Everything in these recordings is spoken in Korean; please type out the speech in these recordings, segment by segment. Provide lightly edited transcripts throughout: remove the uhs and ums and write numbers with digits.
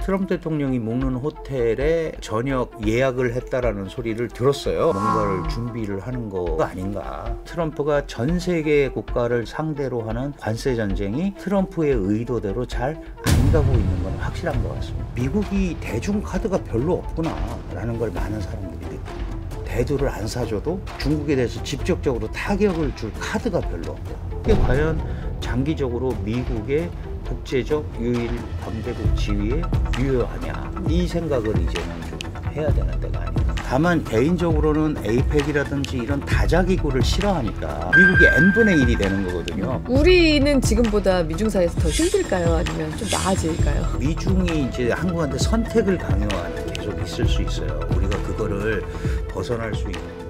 트럼프 대통령이 묵는 호텔에 저녁 예약을 했다라는 소리를 들었어요. 뭔가를 준비를 하는 거가 아닌가. 트럼프가 전 세계 국가를 상대로 하는 관세 전쟁이 트럼프의 의도대로 잘 안 가고 있는 건 확실한 것 같습니다. 미국이 대중 카드가 별로 없구나라는 걸 많은 사람들이 느낍니다. 대두를 안 사줘도 중국에 대해서 직접적으로 타격을 줄 카드가 별로 없다. 이게 과연 장기적으로 미국의 국제적 유일 강대국 지위에 유효하냐, 이 생각을 이제는 좀 해야 되는 때가 아닌가. 다만 개인적으로는 에이펙이라든지 이런 다자기구를 싫어하니까 미국이 n분의 1이 되는 거거든요. 우리는 지금보다 미중 사이에서 더 힘들까요? 아니면 좀 나아질까요? 미중이 이제 한국한테 선택을 강요하는 계속 있을 수 있어요. 우리가 그거를 벗어날 수 있는 거는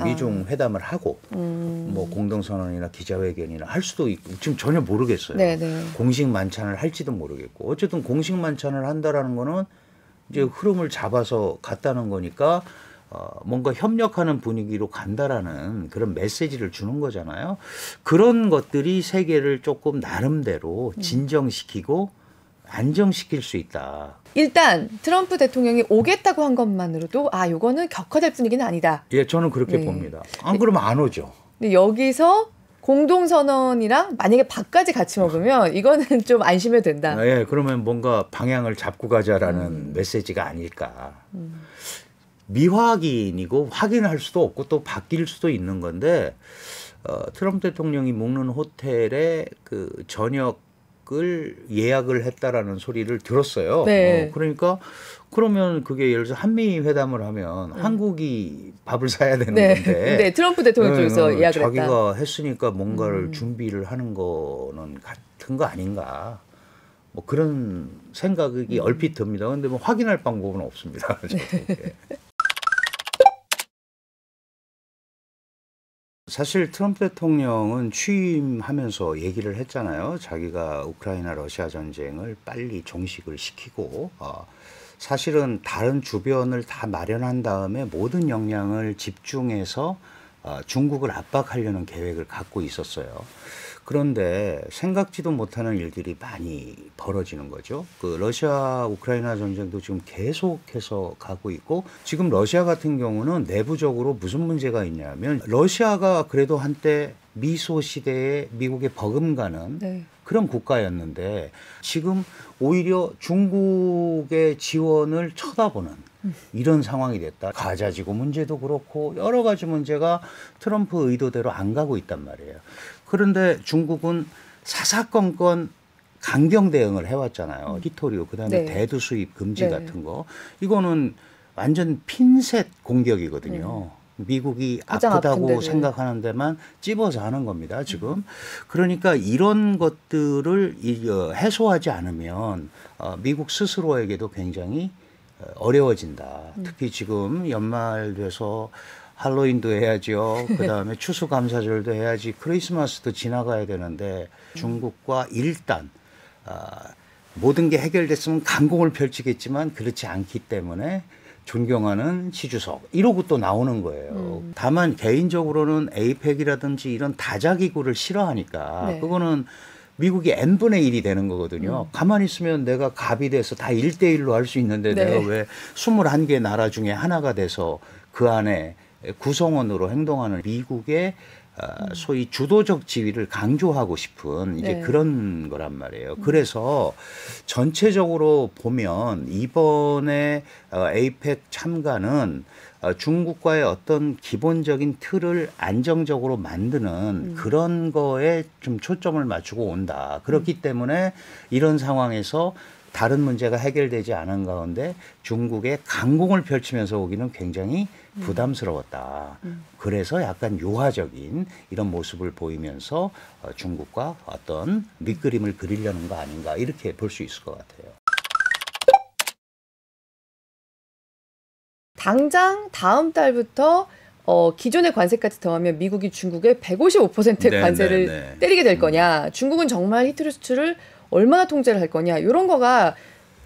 미중 회담을 하고 뭐 공동선언이나 기자회견이나 할 수도 있고 지금 전혀 모르겠어요. 네네. 공식 만찬을 할지도 모르겠고 어쨌든 공식 만찬을 한다라는 거는 이제 흐름을 잡아서 갔다는 거니까 뭔가 협력하는 분위기로 간다라는 그런 메시지를 주는 거잖아요. 그런 것들이 세계를 조금 나름대로 진정시키고 안정시킬 수 있다. 일단 트럼프 대통령이 오겠다고 한 것만으로도 요거는 격화될 분위기는 아니다. 예, 저는 그렇게 봅니다. 안 그러면 안 오죠. 근데 여기서 공동선언이랑 만약에 밥까지 같이 먹으면 이거는 좀 안심해도 된다. 예, 그러면 뭔가 방향을 잡고 가자라는 메시지가 아닐까. 미확인이고 확인할 수도 없고 또 바뀔 수도 있는 건데 트럼프 대통령이 묵는 호텔에 그 저녁을 예약을 했다라는 소리를 들었어요. 네. 그러니까 그러면 그게 예를 들어서 한미 회담을 하면 한국이 밥을 사야 되는 네. 건데 네, 트럼프 대통령 쪽에서 예약을 했다. 자기가 했으니까 뭔가를 준비를 하는 거는 같은 거 아닌가. 뭐 그런 생각이 얼핏 듭니다. 근데 뭐 확인할 방법은 없습니다. 사실 트럼프 대통령은 취임하면서 얘기를 했잖아요. 자기가 우크라이나 러시아 전쟁을 빨리 종식을 시키고 사실은 다른 주변을 다 마련한 다음에 모든 역량을 집중해서 중국을 압박하려는 계획을 갖고 있었어요. 그런데 생각지도 못하는 일들이 많이 벌어지는 거죠. 그 러시아 우크라이나 전쟁도 지금 계속해서 가고 있고 지금 러시아 같은 경우는 내부적으로 무슨 문제가 있냐면 러시아가 그래도 한때 미소 시대에 미국에 버금가는 그런 국가였는데 지금 오히려 중국의 지원을 쳐다보는 이런 상황이 됐다. 가자지구 문제도 그렇고 여러 가지 문제가 트럼프 의도대로 안 가고 있단 말이에요. 그런데 중국은 사사건건 강경 대응을 해왔잖아요. 히토리오, 그다음에 대두 수입 금지 같은 거. 이거는 완전 핀셋 공격이거든요. 미국이 아프다고 생각하는 데만 찝어서 하는 겁니다, 지금. 그러니까 이런 것들을 해소하지 않으면 미국 스스로에게도 굉장히 어려워진다. 특히 지금 연말 돼서 할로윈도 해야죠. 그다음에 추수감사절도 해야지. 크리스마스도 지나가야 되는데 중국과 일단 모든 게 해결됐으면 강공을 펼치겠지만 그렇지 않기 때문에 존경하는 시주석 이러고 또 나오는 거예요. 다만 개인적으로는 에이펙이라든지 이런 다자기구를 싫어하니까 그거는 미국이 n분의 1이 되는 거거든요. 가만히 있으면 내가 갑이 돼서 다 1대1로 할 수 있는데 내가 왜 21개 나라 중에 하나가 돼서 그 안에 구성원으로 행동하는 미국의 소위 주도적 지위를 강조하고 싶은 이제 그런 거란 말이에요. 그래서 전체적으로 보면 이번에 에이펙 참가는 중국과의 어떤 기본적인 틀을 안정적으로 만드는 그런 거에 좀 초점을 맞추고 온다. 그렇기 때문에 이런 상황에서 다른 문제가 해결되지 않은 가운데 중국의 강공을 펼치면서 오기는 굉장히 부담스러웠다. 그래서 약간 유화적인 이런 모습을 보이면서 중국과 어떤 밑그림을 그리려는 거 아닌가 이렇게 볼 수 있을 것 같아요. 당장 다음 달부터 기존의 관세까지 더하면 미국이 중국에 155% 관세를 때리게 될 거냐. 중국은 정말 히토리 수출을 얼마나 통제를 할 거냐. 이런 거가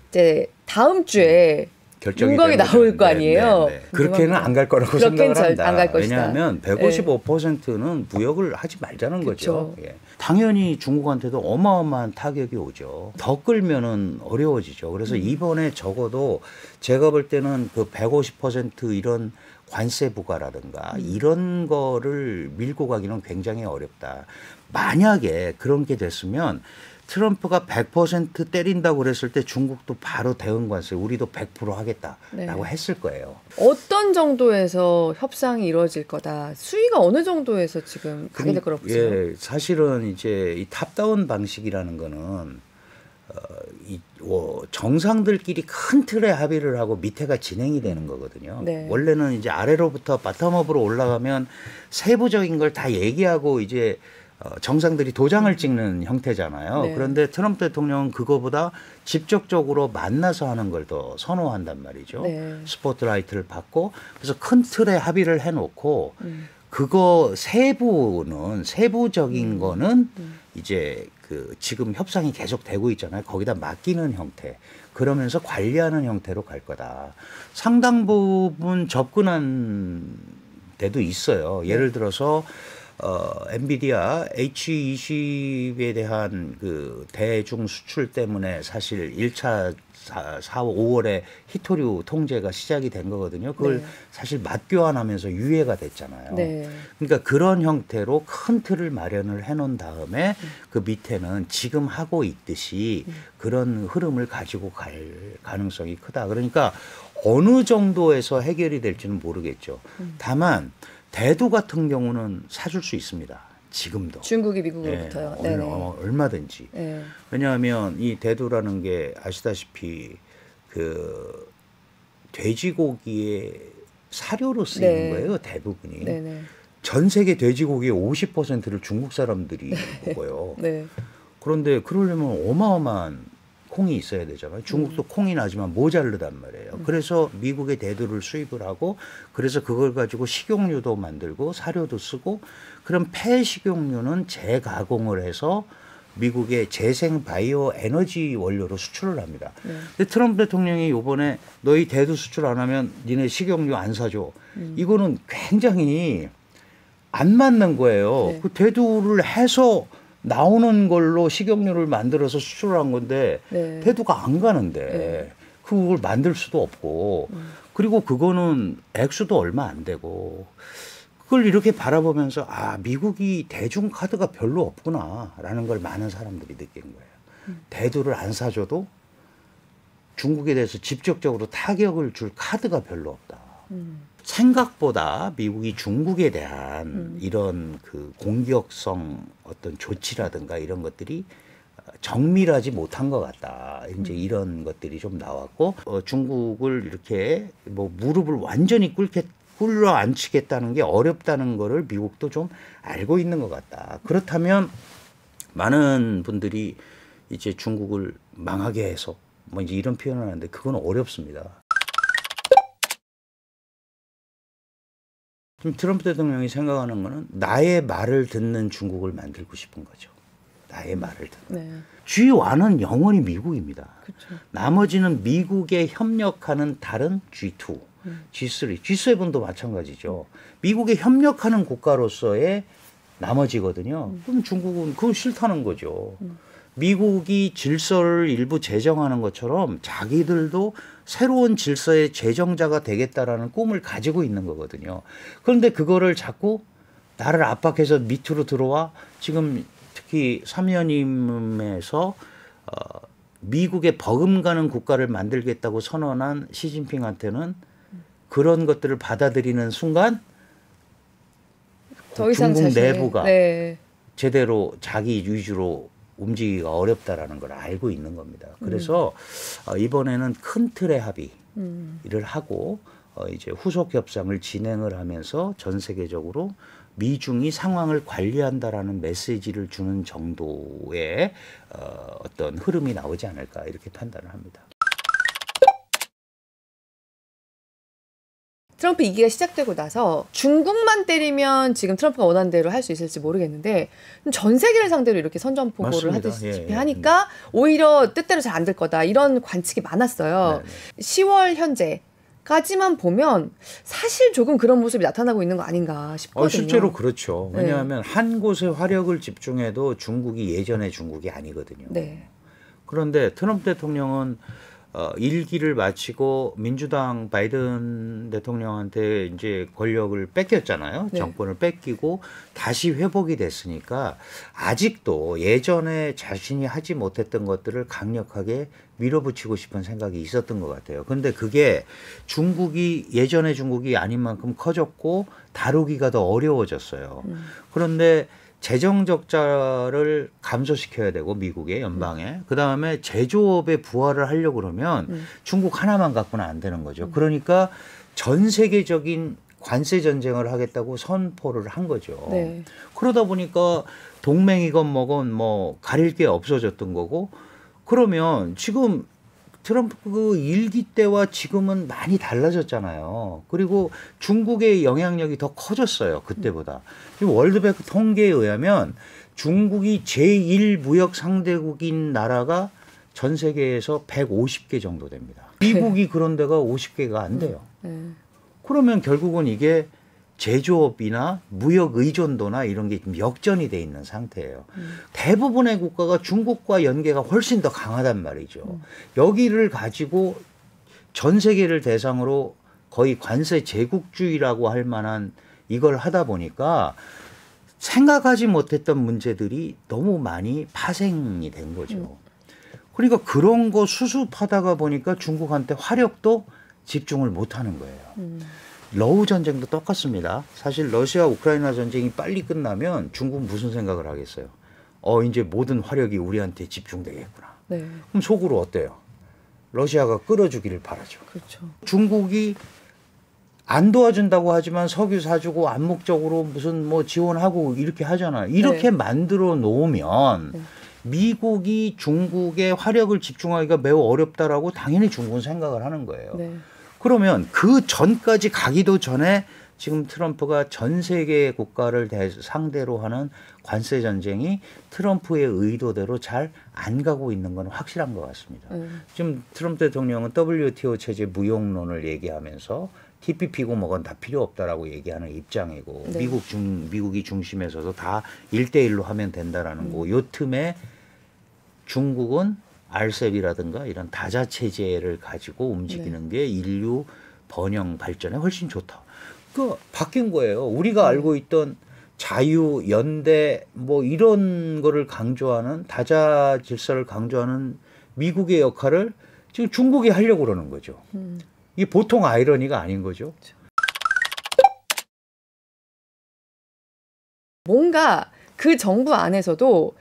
이제 다음 주에 결정이 윤곽이 되는 나올 거죠. 거 아니에요. 네. 그렇게는 안 갈 거라고 생각을 합니다. 안갈 것이다. 왜냐하면 155%는 무역을 하지 말자는 거죠. 예. 당연히 중국한테도 어마어마한 타격이 오죠. 더 끌면은 어려워지죠. 그래서 이번에 적어도 제가 볼 때는 그 150% 이런 관세 부과라든가 이런 거를 밀고 가기는 굉장히 어렵다. 만약에 그런 게 됐으면 트럼프가 100% 때린다고 그랬을 때 중국도 바로 대응 관세 우리도 100% 하겠다라고 했을 거예요. 어떤 정도에서 협상이 이루어질 거다. 수위가 어느 정도에서 지금 가게 될 거라고 보세요? 예, 사실은 이제 이 탑다운 방식이라는 거는 정상들끼리 큰 틀에 합의를 하고 밑에가 진행이 되는 거거든요. 네. 원래는 이제 아래로부터 바텀업으로 올라가면 세부적인 걸 다 얘기하고 이제 정상들이 도장을 찍는 형태잖아요. 네. 그런데 트럼프 대통령은 그거보다 직접적으로 만나서 하는 걸 더 선호한단 말이죠. 네. 스포트라이트를 받고 그래서 큰 틀에 합의를 해놓고 그거 세부적인 거는 이제 그 지금 협상이 계속 되고 있잖아요. 거기다 맡기는 형태. 그러면서 관리하는 형태로 갈 거다. 상당 부분 접근한 데도 있어요. 예를 들어서 엔비디아 H20에 대한 그 대중 수출 때문에 사실 1차 4, 5월에 히토류 통제가 시작이 된 거거든요. 그걸 사실 맞교환하면서 유예가 됐잖아요. 네. 그러니까 그런 형태로 큰 틀을 마련을 해놓은 다음에 그 밑에는 지금 하고 있듯이 그런 흐름을 가지고 갈 가능성이 크다. 그러니까 어느 정도에서 해결이 될지는 모르겠죠. 다만 대두 같은 경우는 사줄 수 있습니다. 지금도. 중국이 미국으로부터요. 네, 얼마든지. 네. 왜냐하면 이 대두라는 게 아시다시피 그 돼지고기의 사료로 쓰이는 거예요. 대부분이. 네네. 전 세계 돼지고기의 50%를 중국 사람들이 먹어요. 네. 그런데 그러려면 어마어마한 콩이 있어야 되잖아요. 중국도 콩이 나지만 모자르단 말이에요. 그래서 미국의 대두를 수입을 하고 그래서 그걸 가지고 식용유도 만들고 사료도 쓰고 그럼 폐식용유는 재가공을 해서 미국의 재생 바이오 에너지 원료로 수출을 합니다. 근데 트럼프 대통령이 이번에 너희 대두 수출 안 하면 니네 식용유 안 사줘. 이거는 굉장히 안 맞는 거예요. 그 대두를 해서 나오는 걸로 식용유를 만들어서 수출을 한 건데 대두가 안 가는데 그걸 만들 수도 없고 그리고 그거는 액수도 얼마 안 되고 그걸 이렇게 바라보면서 아 미국이 대중 카드가 별로 없구나라는 걸 많은 사람들이 느낀 거예요. 대두를 안 사줘도 중국에 대해서 직접적으로 타격을 줄 카드가 별로 없다. 생각보다 미국이 중국에 대한 이런 그 공격성 어떤 조치라든가 이런 것들이 정밀하지 못한 것 같다. 이제 이런 것들이 좀 나왔고 중국을 이렇게 뭐 무릎을 완전히 꿇려 앉히겠다는 게 어렵다는 거를 미국도 좀 알고 있는 것 같다. 그렇다면 많은 분들이 이제 중국을 망하게 해서 뭐 이제 이런 표현을 하는데 그건 어렵습니다. 지금 트럼프 대통령이 생각하는 거는 나의 말을 듣는 중국을 만들고 싶은 거죠. 나의 말을 듣는. G1은 영원히 미국입니다. 그쵸. 나머지는 미국에 협력하는 다른 G2, G3, G7도 마찬가지죠. 미국에 협력하는 국가로서의 나머지거든요. 그럼 중국은 그거 싫다는 거죠. 미국이 질서를 일부 제정하는 것처럼 자기들도 새로운 질서의 제정자가 되겠다라는 꿈을 가지고 있는 거거든요. 그런데 그거를 자꾸 나를 압박해서 밑으로 들어와 지금 특히 삼연임에서 미국에 버금가는 국가를 만들겠다고 선언한 시진핑한테는 그런 것들을 받아들이는 순간 더 이상 중국 자신의, 내부가 제대로 자기 위주로 움직이기가 어렵다라는 걸 알고 있는 겁니다. 그래서 이번에는 큰 틀의 합의를 하고 이제 후속 협상을 진행을 하면서 전 세계적으로 미중이 상황을 관리한다라는 메시지를 주는 정도의 어떤 흐름이 나오지 않을까 이렇게 판단을 합니다. 트럼프 2기가 시작되고 나서 중국만 때리면 지금 트럼프가 원하는 대로 할 수 있을지 모르겠는데 전 세계를 상대로 이렇게 선전포고를 하듯이 하니까 오히려 뜻대로 잘 안 될 거다 이런 관측이 많았어요. 10월 현재까지만 보면 사실 조금 그런 모습이 나타나고 있는 거 아닌가 싶거든요. 실제로 그렇죠. 왜냐하면 한 곳에 화력을 집중해도 중국이 예전의 중국이 아니거든요. 네. 그런데 트럼프 대통령은 1기를 마치고 민주당 바이든 대통령한테 이제 권력을 뺏겼잖아요. 네. 정권을 뺏기고 다시 회복이 됐으니까 아직도 예전에 자신이 하지 못했던 것들을 강력하게 밀어붙이고 싶은 생각이 있었던 것 같아요. 그런데 그게 중국이 예전의 중국이 아닌 만큼 커졌고 다루기가 더 어려워졌어요. 그런데 재정 적자를 감소시켜야 되고 미국의 연방에 그다음에 제조업의 부활을 하려고 그러면 중국 하나만 갖고는 안 되는 거죠. 그러니까 전 세계적인 관세 전쟁을 하겠다고 선포를 한 거죠. 네. 그러다 보니까 동맹이건 뭐건 뭐 가릴 게 없어졌던 거고 그러면 지금 트럼프 1기 때와 지금은 많이 달라졌잖아요. 그리고 중국의 영향력이 더 커졌어요. 그때보다. 지금 월드뱅크 통계에 의하면 중국이 제1 무역 상대국인 나라가 전 세계에서 150개 정도 됩니다. 미국이 그런 데가 50개가 안 돼요. 그러면 결국은 이게 제조업이나 무역 의존도나 이런 게 역전이 돼 있는 상태예요. 대부분의 국가가 중국과 연계가 훨씬 더 강하단 말이죠. 여기를 가지고 전 세계를 대상으로 거의 관세 제국주의라고 할 만한 이걸 하다 보니까 생각하지 못했던 문제들이 너무 많이 파생이 된 거죠. 그러니까 그런 거 수습하다가 보니까 중국한테 화력도 집중을 못하는 거예요. 러우 전쟁도 똑같습니다. 사실 러시아 우크라이나 전쟁이 빨리 끝나면 중국은 무슨 생각을 하겠어요. 이제 모든 화력이 우리한테 집중되겠구나. 네. 그럼 속으로 어때요? 러시아가 끌어주기를 바라죠. 그렇죠. 중국이 안 도와준다고 하지만 석유 사주고 암묵적으로 무슨 뭐 지원하고 이렇게 하잖아요. 이렇게 만들어 놓으면 미국이 중국에 화력을 집중하기가 매우 어렵다라고 당연히 중국은 생각을 하는 거예요. 네. 그러면 그 전까지 가기도 전에 지금 트럼프가 전 세계 국가를 상대로 하는 관세 전쟁이 트럼프의 의도대로 잘 안 가고 있는 건 확실한 것 같습니다. 지금 트럼프 대통령은 WTO 체제 무용론을 얘기하면서 TPP고 뭐건 다 필요 없다라고 얘기하는 입장이고 네. 미국이 중심에 서서 다 1대1로 하면 된다라는 거고 요 틈에 중국은 RCEP이라든가 이런 다자 체제를 가지고 움직이는 게 인류 번영 발전에 훨씬 좋다. 그 바뀐 거예요. 우리가 알고 있던 자유, 연대 뭐 이런 거를 강조하는 다자 질서를 강조하는 미국의 역할을 지금 중국이 하려고 그러는 거죠. 이게 보통 아이러니가 아닌 거죠. 뭔가 그 정부 안에서도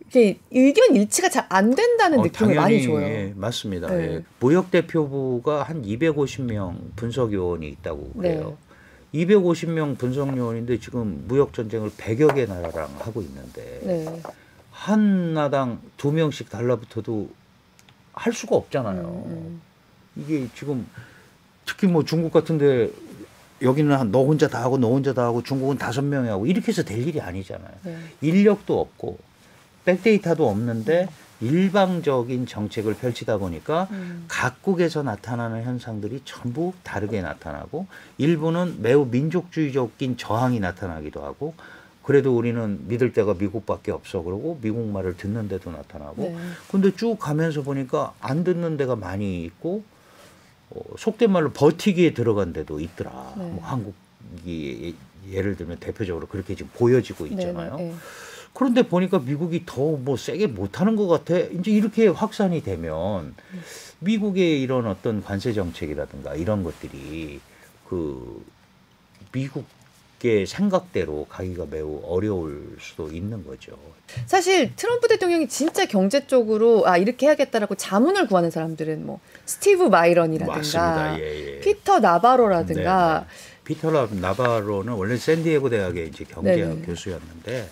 이게 의견 일치가 잘 안 된다는 느낌을 많이 줘요. 예, 맞습니다. 네. 예. 무역대표부가 한 250명 분석요원이 있다고 그래요. 250명 분석요원인데 지금 무역전쟁을 100여 개 나라랑 하고 있는데 하나당 2명씩 달라붙어도 할 수가 없잖아요. 이게 지금 특히 뭐 중국 같은데 여기는 너 혼자 다 하고 너 혼자 다 하고 중국은 5명이 하고 이렇게 해서 될 일이 아니잖아요. 인력도 없고 백데이터도 없는데 일방적인 정책을 펼치다 보니까 각국에서 나타나는 현상들이 전부 다르게 나타나고 일부는 매우 민족주의적인 저항이 나타나기도 하고 그래도 우리는 믿을 데가 미국밖에 없어 그러고 미국 말을 듣는 데도 나타나고 근데 쭉 가면서 보니까 안 듣는 데가 많이 있고 속된 말로 버티기에 들어간 데도 있더라. 뭐 한국이 예를 들면 대표적으로 그렇게 지금 보여지고 있잖아요. 그런데 보니까 미국이 더 뭐 세게 못하는 것 같아. 이제 이렇게 확산이 되면 미국의 이런 어떤 관세 정책이라든가 이런 것들이 그 미국의 생각대로 가기가 매우 어려울 수도 있는 거죠. 사실 트럼프 대통령이 진짜 경제 쪽으로 이렇게 해야겠다라고 자문을 구하는 사람들은 뭐 스티브 마이런이라든가 피터 나바로라든가 피터 나바로는 원래 샌디에고 대학의 이제 경제학 교수였는데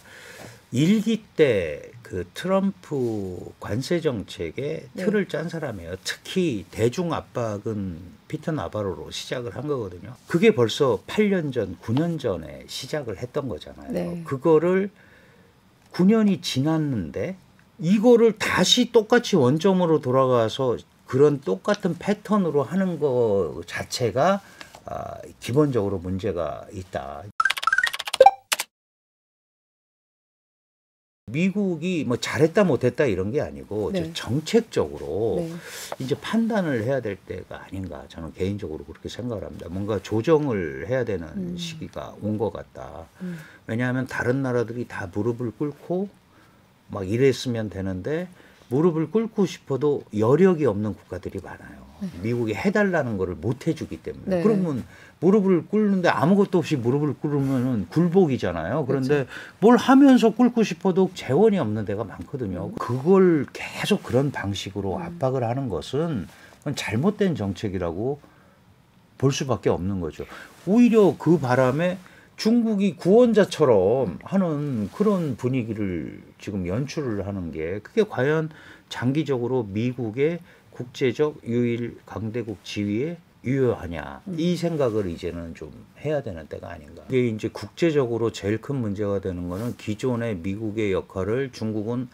1기 때 그 트럼프 관세 정책의 틀을 짠 사람이에요. 특히 대중 압박은 피터 나바로로 시작을 한 거거든요. 그게 벌써 8년 전, 9년 전에 시작을 했던 거잖아요. 네. 그거를 9년이 지났는데 이거를 다시 똑같이 원점으로 돌아가서 그런 똑같은 패턴으로 하는 거 자체가 기본적으로 문제가 있다. 미국이 뭐 잘했다 못했다 이런 게 아니고 네. 정책적으로 네. 이제 판단을 해야 될 때가 아닌가 저는 개인적으로 그렇게 생각을 합니다. 뭔가 조정을 해야 되는 시기가 온 것 같다. 왜냐하면 다른 나라들이 다 무릎을 꿇고 막 이랬으면 되는데 무릎을 꿇고 싶어도 여력이 없는 국가들이 많아요. 미국이 해달라는 거를 못 해주기 때문에. 네. 그러면 무릎을 꿇는데 아무것도 없이 무릎을 꿇으면 굴복이잖아요. 그런데 그렇죠. 뭘 하면서 꿇고 싶어도 재원이 없는 데가 많거든요. 그걸 계속 그런 방식으로 압박을 하는 것은 그건 잘못된 정책이라고 볼 수밖에 없는 거죠. 오히려 그 바람에 중국이 구원자처럼 하는 그런 분위기를 지금 연출을 하는 게 그게 과연 장기적으로 미국의 국제적 유일 강대국 지위에 유효하냐 이 생각을 이제는 좀 해야 되는 때가 아닌가. 이게 이제 국제적으로 제일 큰 문제가 되는 거는 기존의 미국의 역할을 중국은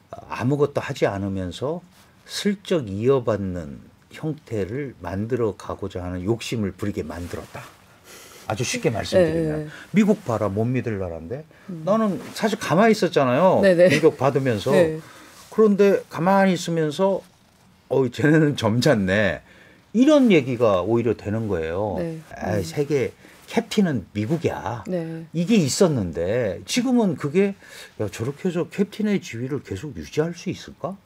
아무것도 하지 않으면서 슬쩍 이어받는 형태를 만들어 가고자 하는 욕심을 부리게 만들었다. 아주 쉽게 말씀드리면 미국 봐라 못 믿을 나라인데 나는 사실 가만히 있었잖아요. 공격 받으면서. 그런데 가만히 있으면서 쟤네는 점잖네. 이런 얘기가 오히려 되는 거예요. 세계 캡틴은 미국이야. 이게 있었는데 지금은 그게 저렇게 해서 캡틴의 지위를 계속 유지할 수 있을까?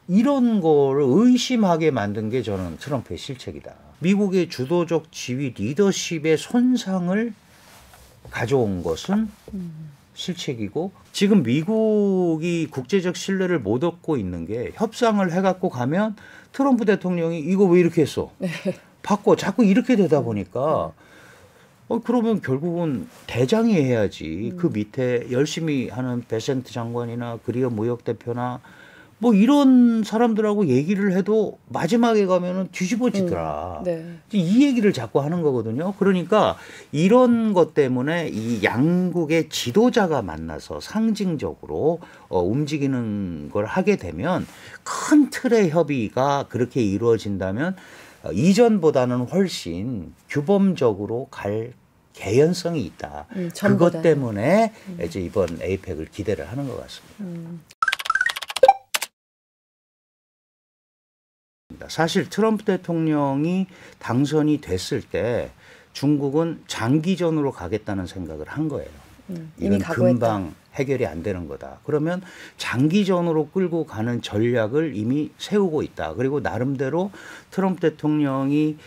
이런 거를 의심하게 만든 게 저는 트럼프의 실책이다. 미국의 주도적 지위 리더십의 손상을 가져온 것은 실책이고 지금 미국이 국제적 신뢰를 못 얻고 있는 게 협상을 해갖고 가면 트럼프 대통령이 이거 왜 이렇게 했어? 바꿔. 자꾸 이렇게 되다 보니까 그러면 결국은 대장이 해야지. 그 밑에 열심히 하는 베센트 장관이나 그리어 무역 대표나 뭐 이런 사람들하고 얘기를 해도 마지막에 가면은 뒤집어지더라. 이 얘기를 자꾸 하는 거거든요. 그러니까 이런 것 때문에 이 양국의 지도자가 만나서 상징적으로 움직이는 걸 하게 되면 큰 틀의 협의가 그렇게 이루어진다면 이전보다는 훨씬 규범적으로 갈 개연성이 있다. 그것 때문에 이제 이번 에이펙을 기대를 하는 것 같습니다. 사실 트럼프 대통령이 당선이 됐을 때 중국은 장기전으로 가겠다는 생각을 한 거예요. 이건 금방 해결이 안 되는 거다. 그러면 장기전으로 끌고 가는 전략을 이미 세우고 있다. 그리고 나름대로 트럼프 대통령이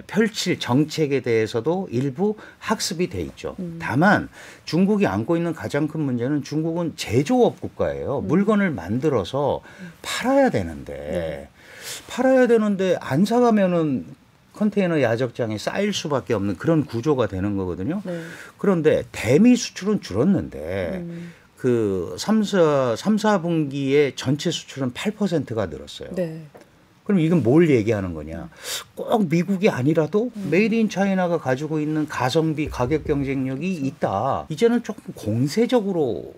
펼칠 정책에 대해서도 일부 학습이 돼 있죠. 다만 중국이 안고 있는 가장 큰 문제는 중국은 제조업 국가예요. 물건을 만들어서 팔아야 되는데 안 사가면은 컨테이너 야적장에 쌓일 수밖에 없는 그런 구조가 되는 거거든요. 그런데 대미 수출은 줄었는데 그 3, 4분기에 전체 수출은 8%가 늘었어요. 그럼 이건 뭘 얘기하는 거냐? 꼭 미국이 아니라도 메이드 인 차이나가 가지고 있는 가성비 가격 경쟁력이 있다. 이제는 조금 공세적으로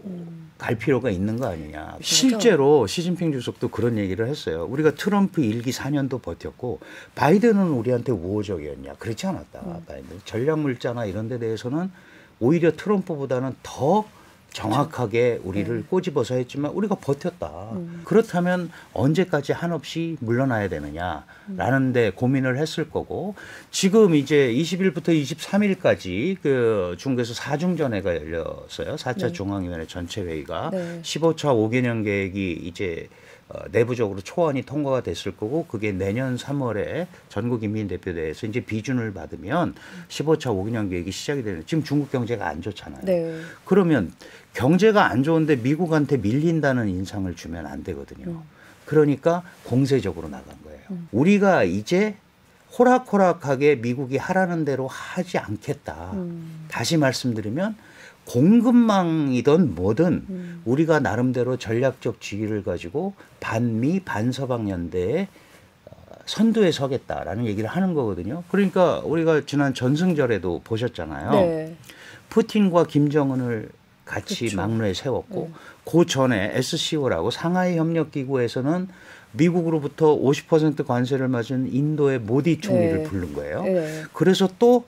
갈 필요가 있는 거 아니냐. 실제로 시진핑 주석도 그런 얘기를 했어요. 우리가 트럼프 1기 4년도 버텼고 바이든은 우리한테 우호적이었냐. 그렇지 않았다. 바이든. 전략물자나 이런 데 대해서는 오히려 트럼프보다는 더 정확하게 우리를 꼬집어서 했지만 우리가 버텼다. 그렇다면 언제까지 한없이 물러나야 되느냐라는 데 고민을 했을 거고 지금 이제 20일부터 23일까지 그 중국에서 4중전회가 열렸어요. 4차 중앙위원회 전체 회의가 15차 5개년 계획이 이제 내부적으로 초안이 통과가 됐을 거고 그게 내년 3월에 전국인민대표대회에서 이제 비준을 받으면 15차 5개년 계획이 시작이 되는. 지금 중국 경제가 안 좋잖아요. 그러면 경제가 안 좋은데 미국한테 밀린다는 인상을 주면 안 되거든요. 그러니까 공세적으로 나간 거예요. 우리가 이제 호락호락하게 미국이 하라는 대로 하지 않겠다. 다시 말씀드리면 공급망이든 뭐든 우리가 나름대로 전략적 지위를 가지고 반미 반서방 연대에 선두에 서겠다라는 얘기를 하는 거거든요. 그러니까 우리가 지난 전승절에도 보셨잖아요. 네. 푸틴과 김정은을 같이 그렇죠. 막루에 세웠고 그 전에 SCO라고 상하이 협력기구에서는 미국으로부터 50% 관세를 맞은 인도의 모디 총리를 부른 거예요. 그래서 또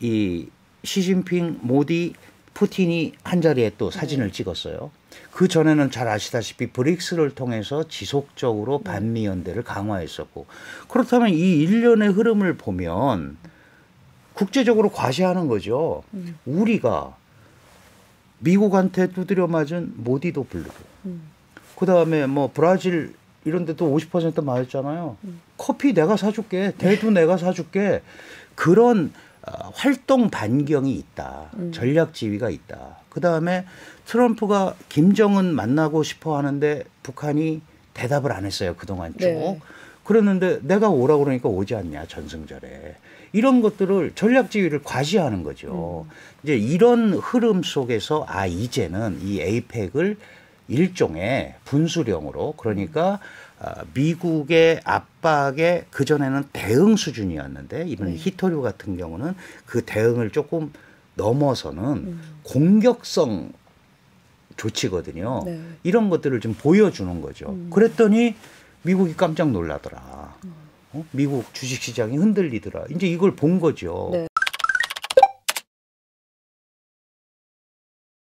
이 시진핑, 모디, 푸틴이 한자리에 또 사진을 찍었어요. 그 전에는 잘 아시다시피 브릭스를 통해서 지속적으로 반미 연대를 강화했었고 그렇다면 이 일련의 흐름을 보면 국제적으로 과시하는 거죠. 우리가 미국한테 두드려 맞은 모디도 부르고 그다음에 뭐 브라질 이런 데도 50% 맞았잖아요. 커피 내가 사줄게. 대두 내가 사줄게. 그런 활동 반경이 있다. 전략 지위가 있다. 그다음에 트럼프가 김정은 만나고 싶어 하는데 북한이 대답을 안 했어요. 그동안 쭉. 네. 그랬는데 내가 오라고 그러니까 오지 않냐. 전승절에. 이런 것들을 전략 지위를 과시하는 거죠. 이제 이런 흐름 속에서 이제는 이 에이펙을 일종의 분수령으로 그러니까 미국의 압박에 그전에는 대응 수준이었는데 이번 히토류 같은 경우는 그 대응을 조금 넘어서는 공격성 조치거든요. 네. 이런 것들을 좀 보여주는 거죠. 그랬더니 미국이 깜짝 놀라더라. 미국 주식시장이 흔들리더라. 이제 이걸 본 거죠. 네.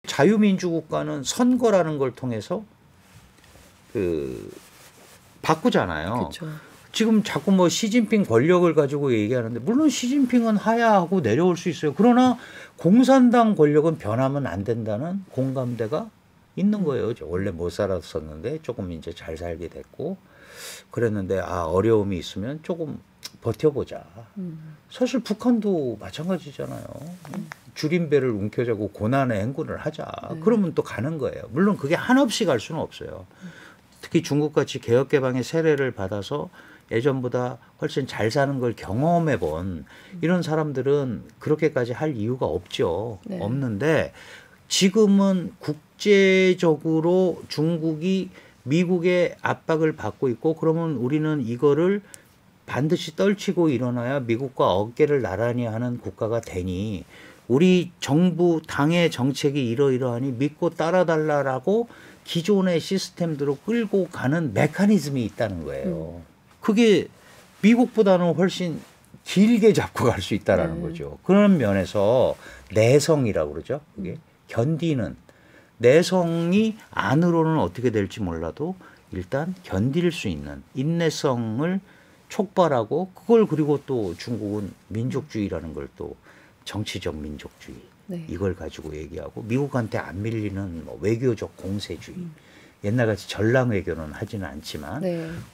자유민주국가는 선거라는 걸 통해서 바꾸잖아요. 그쵸. 지금 자꾸 뭐 시진핑 권력을 가지고 얘기하는데 물론 시진핑은 하야하고 내려올 수 있어요. 그러나 공산당 권력은 변하면 안 된다는 공감대가 있는 거예요. 원래 못 살았었는데 조금 이제 잘 살게 됐고 그랬는데 어려움이 있으면 조금 버텨보자. 사실 북한도 마찬가지잖아요. 줄임배를 움켜쥐고 고난의 행군을 하자. 그러면 또 가는 거예요. 물론 그게 한없이 갈 수는 없어요. 특히 중국같이 개혁개방의 세례를 받아서 예전보다 훨씬 잘 사는 걸 경험해 본 이런 사람들은 그렇게까지 할 이유가 없죠. 네. 없는데 지금은 국제적으로 중국이 미국의 압박을 받고 있고 그러면 우리는 이거를 반드시 떨치고 일어나야 미국과 어깨를 나란히 하는 국가가 되니 우리 정부 당의 정책이 이러이러하니 믿고 따라달라라고 기존의 시스템대로 끌고 가는 메커니즘이 있다는 거예요. 그게 미국보다는 훨씬 길게 잡고 갈 수 있다는 거죠. 그런 면에서 내성이라고 그러죠. 그게 견디는 내성이 안으로는 어떻게 될지 몰라도 일단 견딜 수 있는 인내성을 촉발하고 그걸 그리고 또 중국은 민족주의라는 걸 또 정치적 민족주의 이걸 가지고 얘기하고 미국한테 안 밀리는 뭐 외교적 공세주의 옛날같이 전랑 외교는 하지는 않지만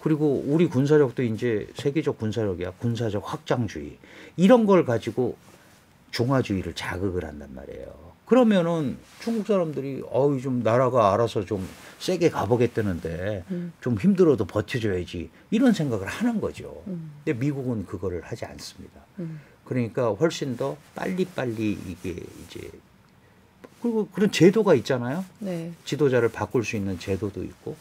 그리고 우리 군사력도 이제 세계적 군사력이야 군사적 확장주의 이런 걸 가지고 중화주의를 자극을 한단 말이에요. 그러면은 중국 사람들이 좀 나라가 알아서 좀 세게 가보겠다는데 좀 힘들어도 버텨줘야지 이런 생각을 하는 거죠. 근데 미국은 그거를 하지 않습니다. 그러니까 훨씬 더 빨리빨리 이게 이제 그리고 그런 제도가 있잖아요. 네. 지도자를 바꿀 수 있는 제도도 있고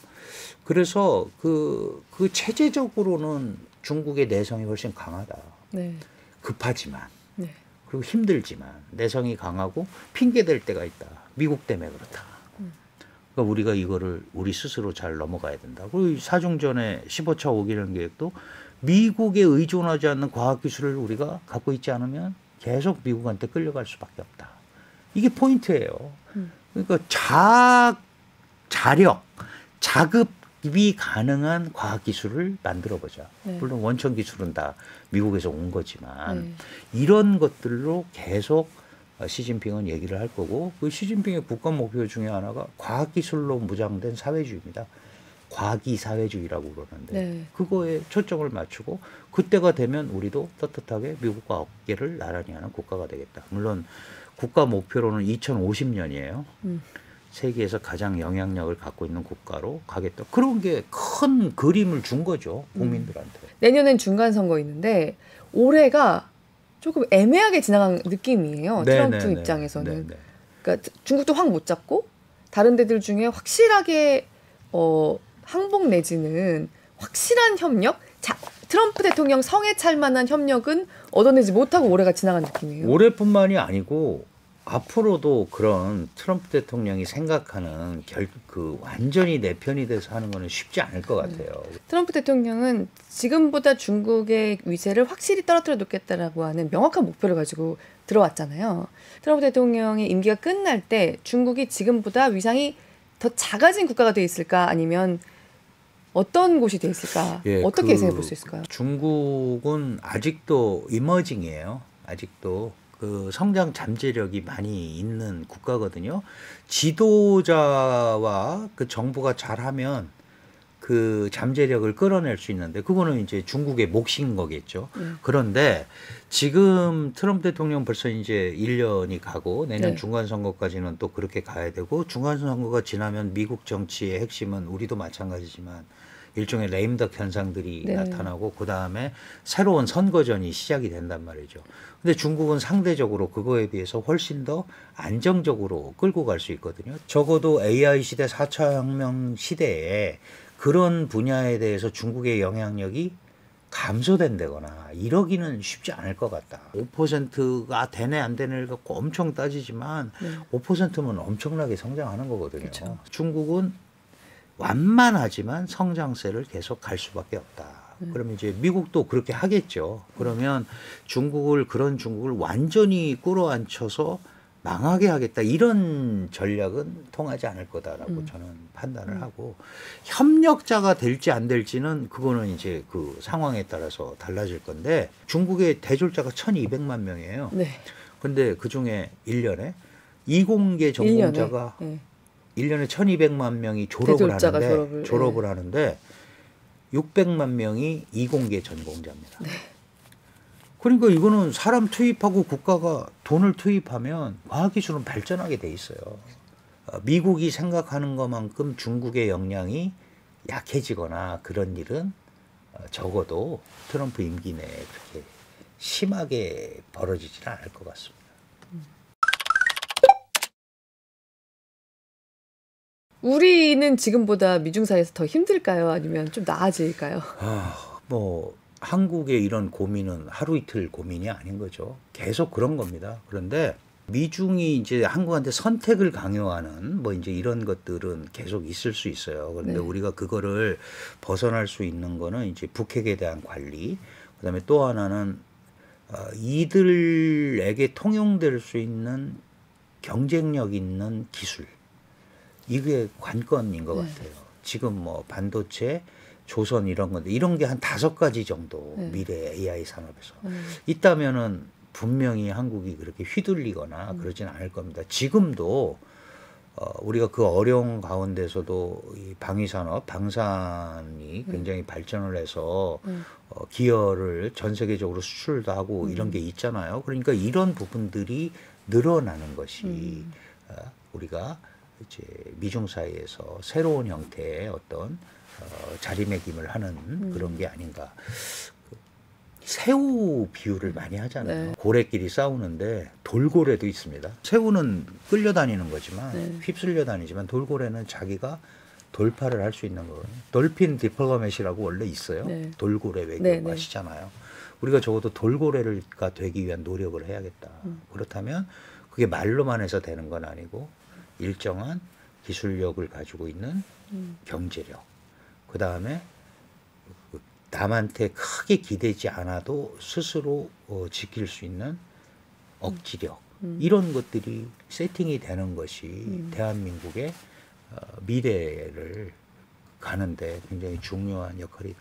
그래서 그 체제적으로는 중국의 내성이 훨씬 강하다. 네. 급하지만 그리고 힘들지만 내성이 강하고 핑계댈 때가 있다. 미국 때문에 그렇다. 그러니까 우리가 이거를 우리 스스로 잘 넘어가야 된다. 그리고 사중전의 15차 5기년 계획도 미국에 의존하지 않는 과학기술을 우리가 갖고 있지 않으면 계속 미국한테 끌려갈 수밖에 없다. 이게 포인트예요. 그러니까 자력, 자급이 가능한 과학기술을 만들어보자. 물론 원천기술은 다 미국에서 온 거지만 이런 것들로 계속 시진핑은 얘기를 할 거고 그 시진핑의 국가 목표 중에 하나가 과학기술로 무장된 사회주의입니다. 과기 사회주의라고 그러는데 그거에 초점을 맞추고 그때가 되면 우리도 떳떳하게 미국과 어깨를 나란히 하는 국가가 되겠다. 물론 국가 목표로는 2050년이에요. 세계에서 가장 영향력을 갖고 있는 국가로 가겠다. 그런 게 큰 그림을 준 거죠. 국민들한테. 내년엔 중간선거 있는데 올해가 조금 애매하게 지나간 느낌이에요. 트럼프 입장에서는. 그러니까 중국도 확 못 잡고 다른 데들 중에 확실하게 항복 내지는 확실한 협력, 트럼프 대통령 성에 찰 만한 협력은 얻어내지 못하고 올해가 지나간 느낌이에요. 올해뿐만이 아니고 앞으로도 그런 트럼프 대통령이 생각하는 완전히 내 편이 돼서 하는 거는 쉽지 않을 것 같아요. 트럼프 대통령은 지금보다 중국의 위세를 확실히 떨어뜨려 놓겠다라고 하는 명확한 목표를 가지고 들어왔잖아요. 트럼프 대통령의 임기가 끝날 때 중국이 지금보다 위상이 더 작아진 국가가 돼 있을까 아니면 어떤 곳이 돼 있을까? 예, 어떻게 예상해 볼 수 있을까요? 중국은 아직도 이머징이에요. 아직도 그 성장 잠재력이 많이 있는 국가거든요. 지도자와 그 정부가 잘하면 그 잠재력을 끌어낼 수 있는데 그거는 이제 중국의 몫인 거겠죠. 그런데 지금 트럼프 대통령 벌써 이제 1년이 가고 내년 중간 선거까지는 또 그렇게 가야 되고 중간 선거가 지나면 미국 정치의 핵심은 우리도 마찬가지지만 일종의 레임덕 현상들이 나타나고 그다음에 새로운 선거전이 시작이 된단 말이죠. 근데 중국은 상대적으로 그거에 비해서 훨씬 더 안정적으로 끌고 갈 수 있거든요. 적어도 AI 시대 4차 혁명 시대에 그런 분야에 대해서 중국의 영향력이 감소된다거나 이러기는 쉽지 않을 것 같다. 5%가 되네 안 되네를 갖고 엄청 따지지만 5%면 엄청나게 성장하는 거거든요. 그쵸. 중국은 완만하지만 성장세를 계속 갈 수밖에 없다. 그러면 이제 미국도 그렇게 하겠죠. 그러면 그런 중국을 완전히 끌어안쳐서 망하게 하겠다. 이런 전략은 통하지 않을 거다라고 저는 판단을 하고 협력자가 될지 안 될지는 그거는 이제 그 상황에 따라서 달라질 건데 중국의 대졸자가 1,200만 명이에요. 근데 그중에 1년에 이공계 전공자가 1년에 1,200만 명이 졸업을 하는데 600만 명이 이공계 전공자입니다. 그러니까 이거는 사람 투입하고 국가가 돈을 투입하면 과학기술은 발전하게 돼 있어요. 미국이 생각하는 것만큼 중국의 역량이 약해지거나 그런 일은 적어도 트럼프 임기 내에 그렇게 심하게 벌어지지는 않을 것 같습니다. 우리는 지금보다 미중 사이에서 더 힘들까요? 아니면 좀 나아질까요? 한국의 이런 고민은 하루 이틀 고민이 아닌 거죠. 계속 그런 겁니다. 그런데 미중이 이제 한국한테 선택을 강요하는 이제 이런 것들은 계속 있을 수 있어요. 그런데 우리가 그거를 벗어날 수 있는 거는 이제 북핵에 대한 관리, 그다음에 또 하나는 이들에게 통용될 수 있는 경쟁력 있는 기술. 이게 관건인 것 같아요. 지금 반도체, 조선 이런 건데 이런 게 한 5가지 정도 미래 AI 산업에서 있다면은 분명히 한국이 그렇게 휘둘리거나 그러지는 않을 겁니다. 지금도 우리가 그 어려운 가운데서도 이 방위산업, 방산이 굉장히 발전을 해서 기여를 전 세계적으로 수출도 하고 이런 게 있잖아요. 그러니까 이런 부분들이 늘어나는 것이 우리가 이제 미중 사이에서 새로운 형태의 어떤 자리매김을 하는 그런 게 아닌가. 새우 비유를 많이 하잖아요. 고래끼리 싸우는데 돌고래도 있습니다. 새우는 끌려다니는 거지만 휩쓸려 다니지만 돌고래는 자기가 돌파를 할 수 있는 거거든요. 돌핀 디플로맷이라고 원래 있어요. 돌고래 외교 아시잖아요. 우리가 적어도 돌고래가 되기 위한 노력을 해야겠다. 그렇다면 그게 말로만 해서 되는 건 아니고 일정한 기술력을 가지고 있는 경제력, 그 다음에 남한테 크게 기대지 않아도 스스로 지킬 수 있는 억지력, 이런 것들이 세팅이 되는 것이 대한민국의 미래를 가는데 굉장히 중요한 역할이